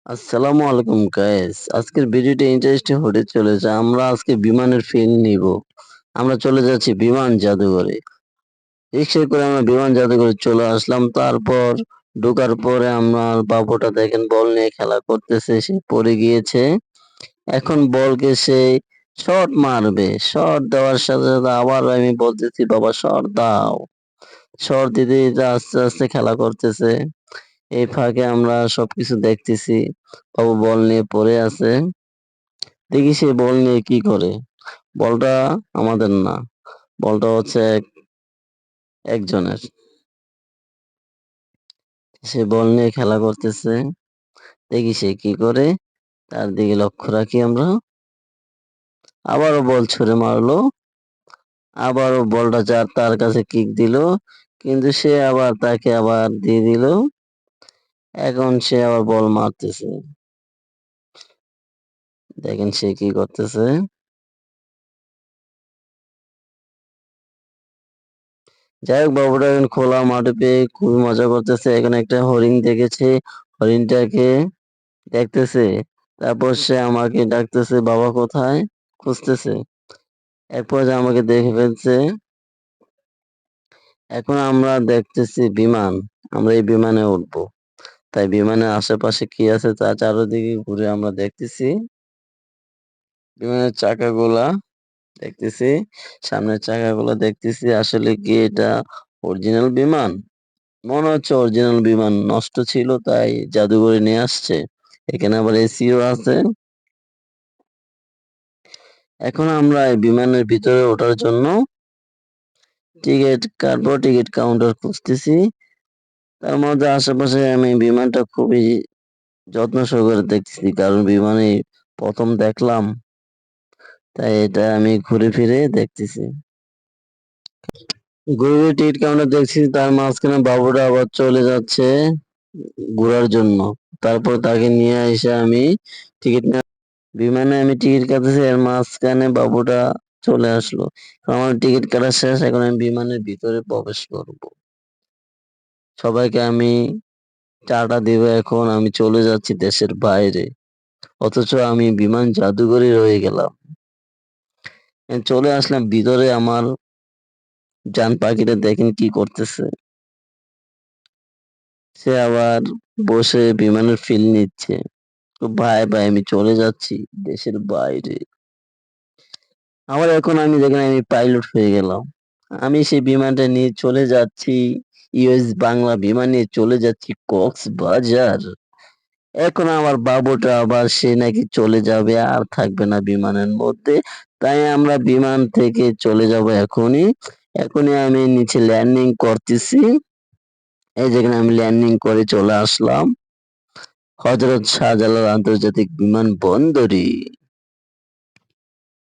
আসসালামু আলাইকুম গাইস। আজকের ভিডিওটা ইন্টারেস্টিং হতে চলেছে। আমরা আজকে বিমানের ফিল নিব। আমরা চলে যাচ্ছি বিমান জাদুঘরে। রিক্সায় করে আমরা বিমান জাদুঘরে চলে আসলাম। তারপর ঢোকার পরে আমার বাবুটা দেখেন বল নিয়ে খেলা করতেছে, সে পড়ে গিয়েছে। এখন বলকে সে শট মারবে। শট দেওয়ার সাথে সাথে আবার আমি বলতেছি বাবা শট দাও। শট দিতে দিতে আস্তে আস্তে খেলা করতেছে। এই ফাঁকে আমরা সবকিছু দেখতেছি। বাবু বল নিয়ে পড়ে আছে। দেখি সে বল নিয়ে কি করে। বলটা আমাদের না, বলটা হচ্ছে একজনের। সে বল নিয়ে খেলা করতেছে। দেখি সে কি করে, তার দিকে লক্ষ্য রাখি আমরা। আবারও বল ছুঁড়ে মারলো। আবারও বলটা তার কাছে কিক দিল, কিন্তু সে আবার তাকে আবার দিয়ে দিল। এখন সে আবার বল মারতেছে। দেখেন সে কি করতেছে। যাই হোক, বাবুটা এখন খোলা মাঠে পেয়ে খুবই মজা করতেছে। এখানে একটা হরিণ দেখেছে, হরিণটাকে দেখতেছে। তারপর সে আমাকে ডাকতেছে বাবা কোথায়, খুঁজতেছে। এরপর যে আমাকে দেখে ফেলছে। এখন আমরা দেখতেছি বিমান। আমরা এই বিমানে উঠবো। তাই বিমানের আশেপাশে কি আছে তা চারদিকে ঘুরে আমরা দেখতেছি। বিমানের চাকাগুলা দেখতেছি, সামনের চাকাগুলা দেখতেছি। আসলে কি এটা অরিজিনাল বিমান? মনে হচ্ছে অরিজিনাল বিমান নষ্ট ছিল, তাই জাদুঘরে নিয়ে আসছে। এখানে আবার এসিও আছে। এখন আমরা এই বিমানের ভিতরে ওঠার জন্য টিকিট কাটবো। টিকিট কাউন্টার খুঁজতেছি। তার মধ্যে আশেপাশে আমি বিমানটা খুবই যত্ন সহকারে দেখতেছি, কারণ বিমানে প্রথম দেখলাম, তাই এটা আমি ঘুরে ফিরে দেখতেছি। ঘুরে ঘুরে টিকিট কাউন্টার দেখছি, তার মাঝখানে বাবুরা আবার চলে যাচ্ছে ঘোরার জন্য। তারপর তাকে নিয়ে এসে আমি টিকিট বিমানে আমি টিকিট কাটতেছি, এর মাঝখানে বাবুটা চলে আসলো। আমার টিকিট কাটা শেষ, এখন আমি বিমানের ভিতরে প্রবেশ করব। সবাইকে আমি টাটা দিব। এখন আমি চলে যাচ্ছি দেশের বাইরে, অথচ আমি বিমান জাদুঘরে রয়ে গেলাম। চলে আসলাম ভিতরে। আমার জান পাখিটা দেখেন কি করতেছে। সে আবার বসে বিমানের ফিল নিচ্ছে। তো ভাই ভাই আমি চলে যাচ্ছি দেশের বাইরে। আবার এখন আমি দেখেন আমি পাইলট হয়ে গেলাম। আমি সেই বিমানটা নিয়ে চলে যাচ্ছি, ইউএস বাংলা বিমান নিয়ে চলে যাচ্ছি কক্সবাজার। এখন আমার বাবুটা আবার সে নাকি চলে যাবে, আর থাকবে না বিমানের মধ্যে। তাই আমরা বিমান থেকে চলে যাব এখনই। এখনই আমি নিচে ল্যান্ডিং করতেছি। এই যেখানে আমি ল্যান্ডিং করে চলে আসলাম হযরত শাহজালাল আন্তর্জাতিক বিমানবন্দরে।